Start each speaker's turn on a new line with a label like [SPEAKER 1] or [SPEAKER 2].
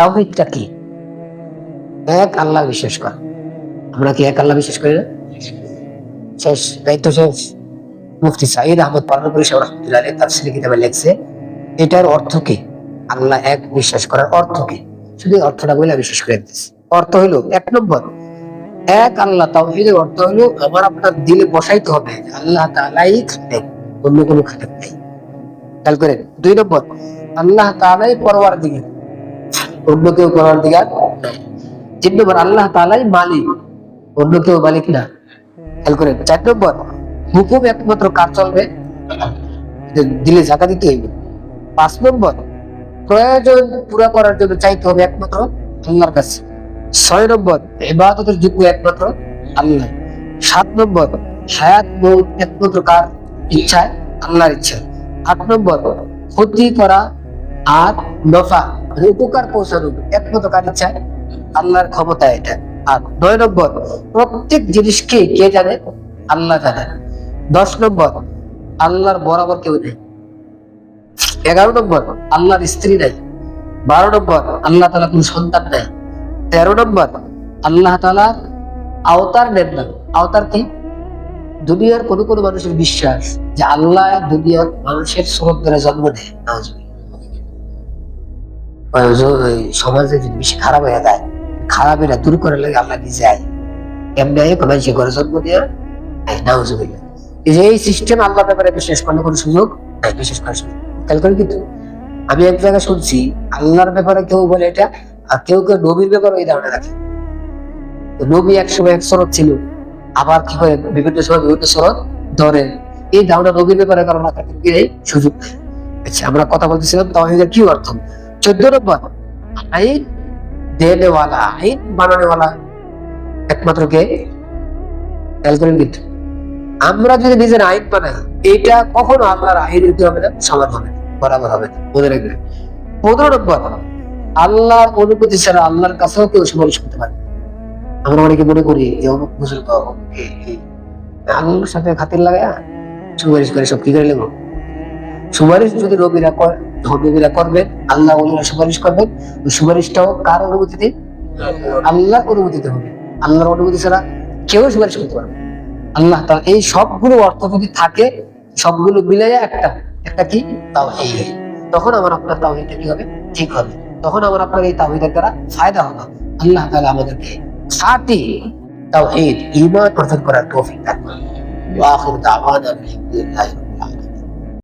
[SPEAKER 1] তাওহীদটা কি? এক আল্লাহ বিশ্বাস করা। আমরা কি এক আল্লাহ বিশ্বাস করি না? শেষ, তাই তো শেষ। মুফতি সাঈদ আহমদ পারানপুরী সাহেব রাহমাতুল্লাহ আলাইহি তাফসীর কিতাবে লেখছে এটার অর্থ কি, আল্লাহ এক বিশ্বাস করার অর্থ কি। শুধু অর্থটা বলে বিশ্বাস করে দিতেছি। অর্থ হলো, এক নম্বর, এক আল্লাহ তাওহীদের অর্থ হলো আমার আপনার দিলে বসাইতে হবে আল্লাহ তাআলাই খালেক, অন্য কোনো খালেক নেই। খেয়াল করেন। দুই নম্বর, আল্লাহ তাআলাই পরওয়ারদিগার, অন্য কেউ পরওয়ারদিগার নাই। তিন নম্বর, আল্লাহ তাআলাই মালিক, অন্য কেউ মালিক না। খেয়াল করেন। চার নম্বর, হুকুম একমাত্র কার চলবে? দিলে জাকাত দিতে হইবে। পাঁচ নম্বর, প্রয়োজন পুরা করার জন্য চাইতে হবে একমাত্র আল্লাহর কাছে। ছয় নম্বর, ইবাদতের যোগ্য একমাত্র আল্লাহ। সাত নম্বর, হায়াত মৌত একমাত্র কার ইচ্ছায়? আল্লাহর ইচ্ছা। আট নম্বর, ক্ষতি করা আর নফা মানে উপকার পৌঁছানো একমাত্র কার ইচ্ছায়? আল্লাহর ক্ষমতা এটা। আর নয় নম্বর, প্রত্যেক জিনিসকে কে জানে? আল্লাহ জানে। 10 নম্বর, আল্লাহর বরাবর কেউ নেই। 11 নম্বর, আল্লাহর স্ত্রী নাই। 12 নম্বর, আল্লাহ তাআলা কোন সন্তান নাই। 13 নম্বর, আল্লাহ তাআলার আওতার নেন না। আওতার কি? দুনিয়ার কোন কোন মানুষের বিশ্বাস যে আল্লাহ দুনিয়ার মানুষের সুরত ধরে জন্ম নেয়। সমাজে যদি বেশি খারাপ হয়ে যায়, খারাপেরা দূর করে লাগে আল্লাহ নিজে আয় এমনি মানুষের ঘরে জন্ম দেওয়া। নাউজুবিল্লাহ। এই সিস্টেম আল্লাহর ব্যাপারে বিশ্বাস করলে কোনো সুযোগ নাই, বিশ্বাস করার সুযোগ। খেয়াল করে কিন্তু আমি এক জায়গায় শুনছি আল্লাহর ব্যাপারে কেউ বলে এটা, আর কেউ কেউ নবীর ব্যাপারে এই ধারণা রাখে। নবী এক সময় এক শরৎ ছিল, আবার কি করে বিভিন্ন সময় বিভিন্ন শরৎ ধরে। এই ধারণা নবীর ব্যাপারে কারণ এই সুযোগ। আচ্ছা, আমরা কথা বলতেছিলাম তাওহীদের কি অর্থ। 14 নম্বর, আইন দেনেওয়ালা, আইন বানানেওয়ালা একমাত্র কে? খেয়াল করেন কিন্তু আমরা যদি নিজের আইন বানাই, এটা কখনো আল্লাহর আইনের কি হবে না? সমান হবে না, বরাবর হবে না। মনে রাখবেন। 15 নম্বর, আল্লাহর অনুমতি ছাড়া আল্লাহর কাছেও কেউ সুপারিশ করতে পারে। আমরা অনেকে মনে করি যে অমুক বুজুর্গ আল্লাহর সাথে খাতির লাগায় সুপারিশ করে সব কি করে নেব। সুপারিশ যদি নবীরা করবেন, আল্লাহ ওলিরা সুপারিশ করবেন, ওই সুপারিশটাও কার অনুমতিতে? আল্লাহর অনুমতিতে হবে। আল্লাহর অনুমতি ছাড়া কেউ সুপারিশ করতে পারবে। আল্লাহ তাআলা এই সবগুলো অর্থ যদি থাকে, সবগুলো মিলাইয়া একটা কি? তাওহীদ। তখন আমার আপনার তাওহীদটা কি হবে? ঠিক হবে। তখন আমার আপনার এই তাওহীদের দ্বারা ফায়দা হবে। আল্লাহ তাআলা আমাদেরকে খাঁটি তাওহীদ ঈমান অর্জন করার তৌফিক দান করুন। ওয়া আখিরু দাওয়ানা আলহামদুলিল্লাহি।